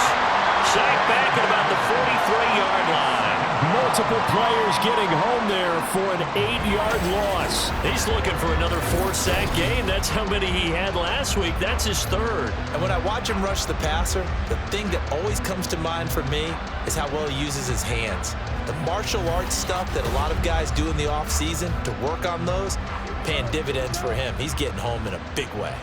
Sacked back at about the 43-yard line. Multiple players getting home there for an 8-yard loss. He's looking for another 4-sack game. That's how many he had last week. That's his 3rd. And when I watch him rush the passer, the thing that always comes to mind for me is how well he uses his hands. The martial arts stuff that a lot of guys do in the offseason to work on those, paying dividends for him. He's getting home in a big way.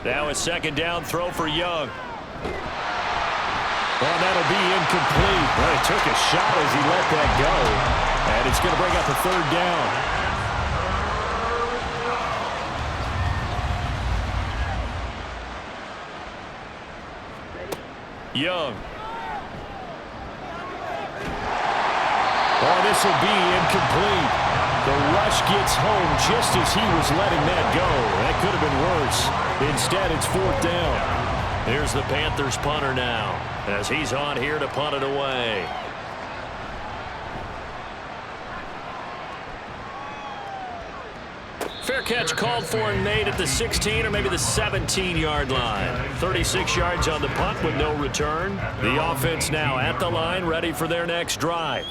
Now a 2nd down throw for Young. Well, that'll be incomplete. Well, he took a shot as he let that go. And it's going to bring up a 3rd down. Young. Oh, this will be incomplete. The rush gets home just as he was letting that go. That could have been worse. Instead, it's 4th down. Here's the Panthers punter now as he's on here to punt it away. Fair catch called for and made at the 16 or maybe the 17-yard line. 36 yards on the punt with no return. The offense now at the line, ready for their next drive.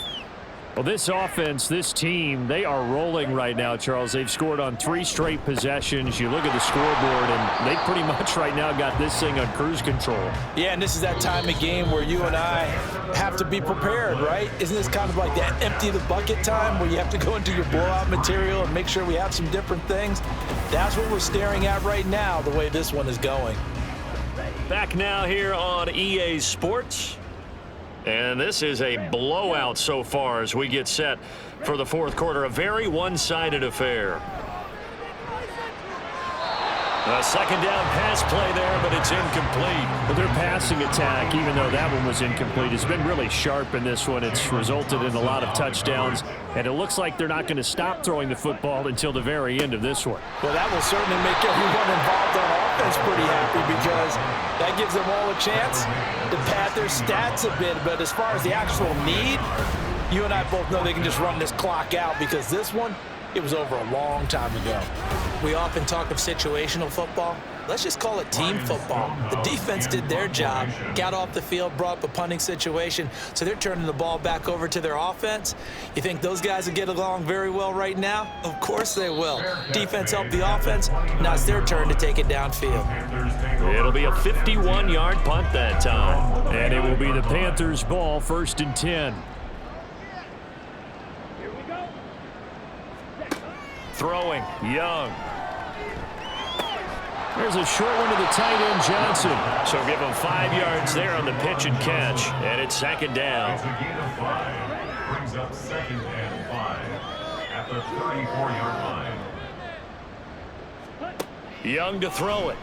Well, this offense, this team, they are rolling right now, Charles. They've scored on 3 straight possessions. You look at the scoreboard, and they pretty much right now got this thing on cruise control. Yeah, and this is that time of game where you and I have to be prepared, right? Isn't this kind of like that empty the bucket time where you have to go into your blowout material and make sure we have some different things? That's what we're staring at right now, the way this one is going. Back now here on EA Sports. And this is a blowout so far as we get set for the 4th quarter. A very one-sided affair. A 2nd down pass play there, but it's incomplete. But their passing attack, even though that one was incomplete, has been really sharp in this one. It's resulted in a lot of touchdowns, and it looks like they're not going to stop throwing the football until the very end of this one. Well, that will certainly make everyone involved on offense pretty happy because that gives them all a chance to pad their stats a bit. But as far as the actual need, you and I both know they can just run this clock out because this one, it was over a long time ago. We often talk of situational football. Let's just call it team football. The defense did their job, got off the field, brought up a punting situation, so they're turning the ball back over to their offense. You think those guys will get along very well right now? Of course they will. Defense helped the offense. Now it's their turn to take it downfield. It'll be a 51-yard punt that time. And it will be the Panthers' ball, 1st and 10. Throwing, Young. There's a short one to the tight end, Johnson. So give him 5 yards there on the pitch and catch. And it's 2nd down. It's a gain of 5. Brings up 2nd and 5 at the 34-yard line. Young to throw it.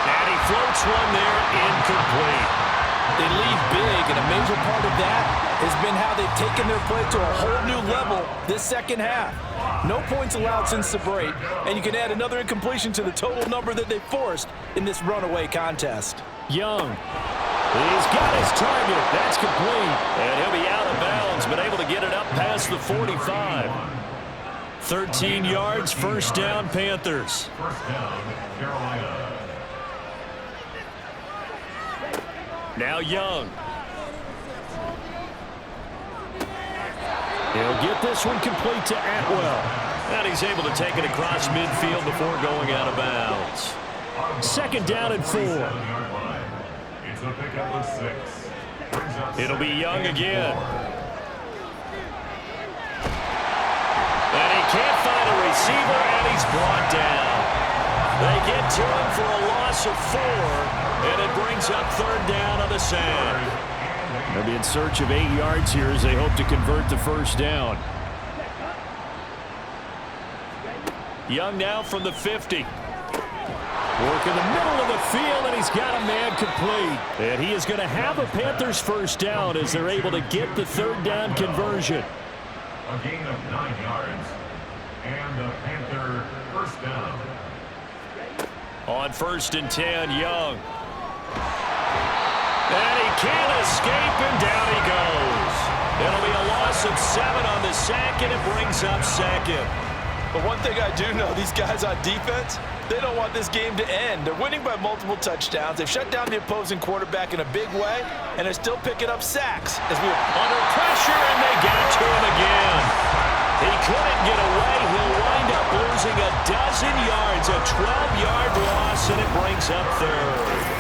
And he floats one there, incomplete. They lead big, and a major part of that has been how they've taken their play to a whole new level this 2nd half. No points allowed since the break, and you can add another incompletion to the total number that they forced in this runaway contest. Young. He's got his target. That's complete. And he'll be out of bounds, but able to get it up past the 45. 13 yards, 1st down, Panthers. 1st down, Carolina. Now Young. He'll get this one complete to Atwell. And he's able to take it across midfield before going out of bounds. Second down and 4. It's a pickup of 6. It'll be Young again. And he can't find a receiver, and he's brought down. They get to him for a loss of 4, and it brings up third down on the sand. They'll be in search of 8 yards here as they hope to convert the first down. Young now from the 50. Work in the middle of the field, and he's got a man complete. And he is going to have a Panthers first down as they're able to get the third down conversion. A gain of 9 yards. And a Panther first down. On 1st and 10, Young. And he can't escape, and down he goes. It'll be a loss of 7 on the sack, and it brings up second. But one thing I do know, these guys on defense, they don't want this game to end. They're winning by multiple touchdowns. They've shut down the opposing quarterback in a big way, and they're still picking up sacks. As we are under pressure, and they get to him again. He couldn't get away. He'll wind up losing a dozen yards, a 12-yard loss, and it brings up third.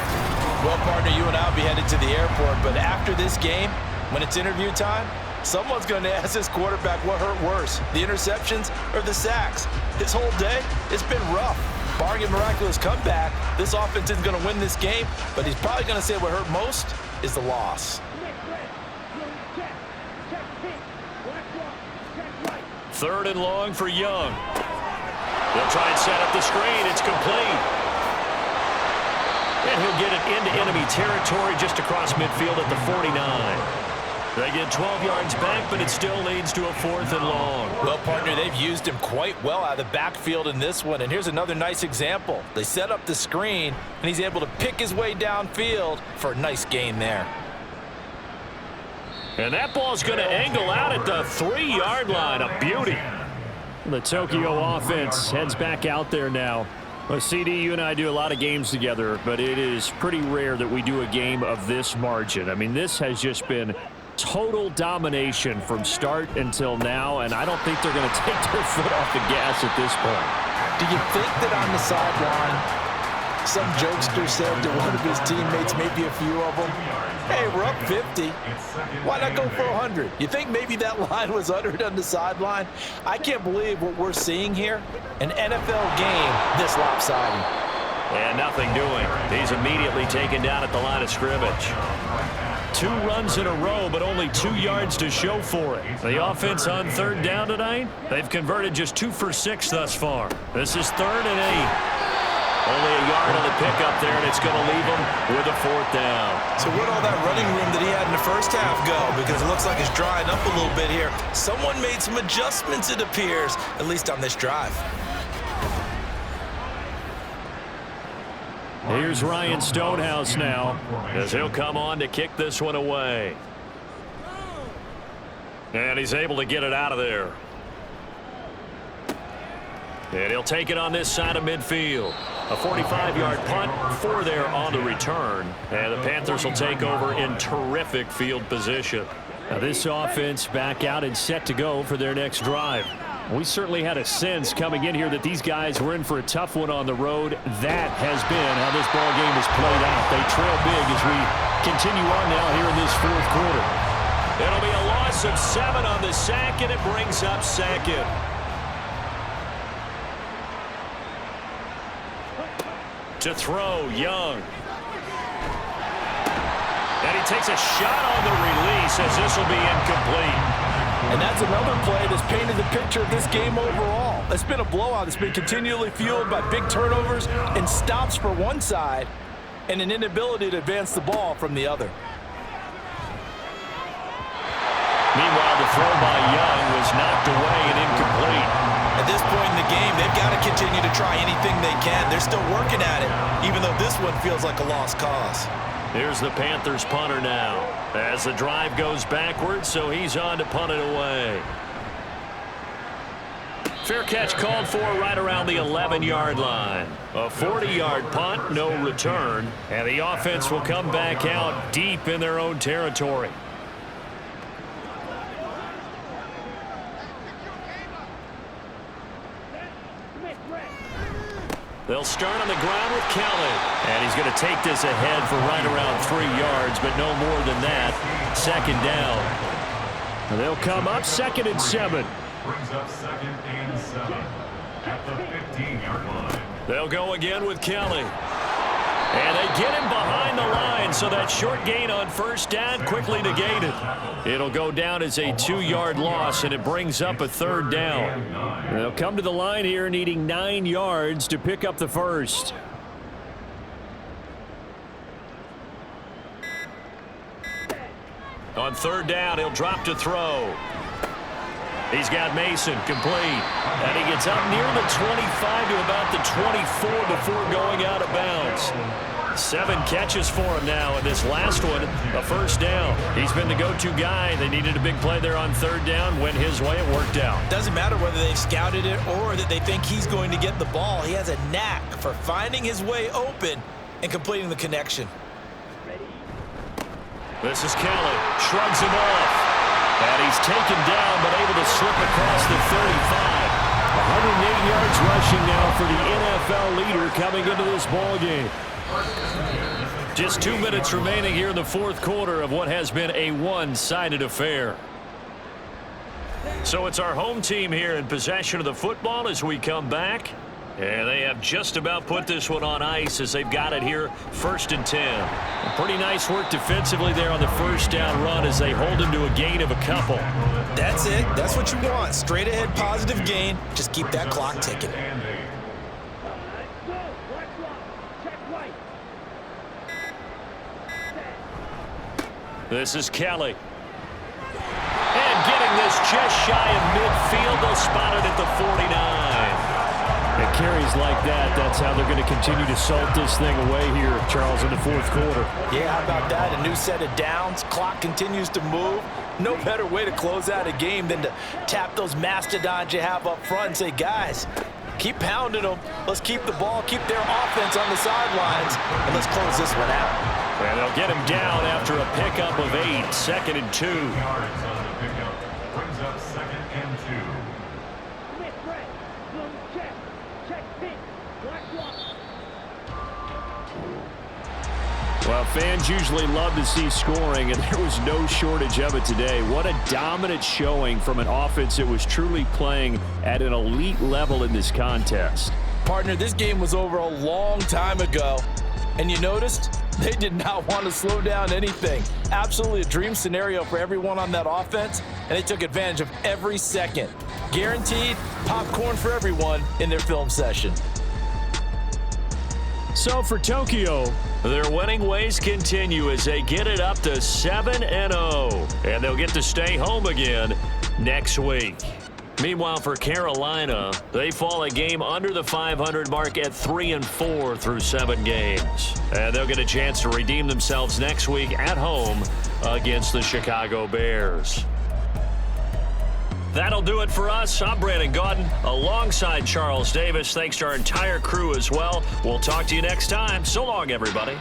Well, partner, you and I will be headed to the airport, but after this game, when it's interview time, someone's going to ask this quarterback what hurt worse, the interceptions or the sacks. His whole day, it's been rough. Barring a miraculous comeback, this offense isn't going to win this game, but he's probably going to say what hurt most is the loss. Third and long for Young. They'll try and set up the screen. It's complete. And he'll get it into enemy territory just across midfield at the 49. They get 12 yards back, but it still leads to a 4th and long. Well, partner, they've used him quite well out of the backfield in this one. And here's another nice example. They set up the screen, and he's able to pick his way downfield for a nice gain there. And that ball's going to angle out at the 3-yard line. A beauty. The Tokyo offense heads back out there now. Well, CD, you and I do a lot of games together, but it is pretty rare that we do a game of this margin. I mean, this has just been total domination from start until now, and I don't think they're going to take their foot off the gas at this point. Do you think that on the sideline, some jokester said to one of his teammates, maybe a few of them, hey, we're up 50. Why not go for 100? You think maybe that line was uttered on the sideline? I can't believe what we're seeing here. An NFL game this lopsided. And nothing doing. He's immediately taken down at the line of scrimmage. 2 runs in a row, but only 2 yards to show for it. The offense on third down tonight, they've converted just 2 for 6 thus far. This is 3rd and 8. Only a yard on the pickup there, and it's going to leave him with a 4th down. So where'd all that running room that he had in the first half go? Because it looks like it's drying up a little bit here. Someone made some adjustments, it appears, at least on this drive. Here's Ryan Stonehouse now, as he'll come on to kick this one away. And he's able to get it out of there. And he'll take it on this side of midfield. A 45-yard punt, 4 there on the return. And the Panthers will take over in terrific field position. Now this offense back out and set to go for their next drive. We certainly had a sense coming in here that these guys were in for a tough one on the road. That has been how this ball game has played out. They trail big as we continue on now here in this 4th quarter. It'll be a loss of 7 on the sack, and it brings up second. To throw, Young. And he takes a shot on the release as this will be incomplete. And that's another play that's painted the picture of this game overall. It's been a blowout. It's been continually fueled by big turnovers and stops for one side and an inability to advance the ball from the other. Meanwhile, the throw by Young was knocked away and incomplete. At this point in the game, they've got to continue to try anything they can. They're still working at it, even though this one feels like a lost cause. Here's the Panthers punter now as the drive goes backwards, so he's on to punt it away. Fair catch called for right around the 11-yard line. A 40-yard punt, no return, and the offense will come back out deep in their own territory. They'll start on the ground with Kelly. And he's going to take this ahead for right around 3 yards, but no more than that. Second down. And they'll come up 2nd and 7. Brings up 2nd and 7 at the 15-yard line. They'll go again with Kelly. And they get him behind the line, so that short gain on first down quickly negated. It'll go down as a 2-yard loss, and it brings up a 3rd down. They'll come to the line here needing 9 yards to pick up the first. On 3rd down, he'll drop to throw. He's got Mason complete. And he gets up near the 25 to about the 24 before going out of bounds. 7 catches for him now, and this last one, a first down. He's been the go-to guy. They needed a big play there on 3rd down. Went his way. It worked out. Doesn't matter whether they've scouted it or that they think he's going to get the ball. He has a knack for finding his way open and completing the connection. This is Kelly. Shrugs him off. And he's taken down, but able to slip across the 35. 108 yards rushing now for the NFL leader coming into this ball game. Just 2 minutes remaining here in the 4th quarter of what has been a one-sided affair. So it's our home team here in possession of the football as we come back. And they have just about put this one on ice as they've got it here 1st and 10. Pretty nice work defensively there on the first down run as they hold him to a gain of a couple. That's it. That's what you want. Straight ahead positive gain. Just keep that clock ticking. This is Kelly. And getting this just shy of midfield. They'll spot it at the 49. It carries like that. That's how they're going to continue to salt this thing away here, Charles, in the 4th quarter. Yeah, how about that? A new set of downs. Clock continues to move. No better way to close out a game than to tap those mastodons you have up front and say, guys, keep pounding them. Let's keep the ball, keep their offense on the sidelines, and let's close this one out. And they'll get him down after a pickup of 8. 2nd and 2. Yards on the pickup. Brings up 2nd and 2. Well, fans usually love to see scoring, and there was no shortage of it today. What a dominant showing from an offense that was truly playing at an elite level in this contest. Partner, this game was over a long time ago, and you noticed they did not want to slow down anything. Absolutely a dream scenario for everyone on that offense, and they took advantage of every second. Guaranteed popcorn for everyone in their film session. So for Tokyo, their winning ways continue as they get it up to 7-0. And they'll get to stay home again next week. Meanwhile, for Carolina, they fall a game under the 500 mark at 3-4 through 7 games. And they'll get a chance to redeem themselves next week at home against the Chicago Bears. That'll do it for us. I'm Brandon Gaudin alongside Charles Davis. Thanks to our entire crew as well. We'll talk to you next time. So long, everybody.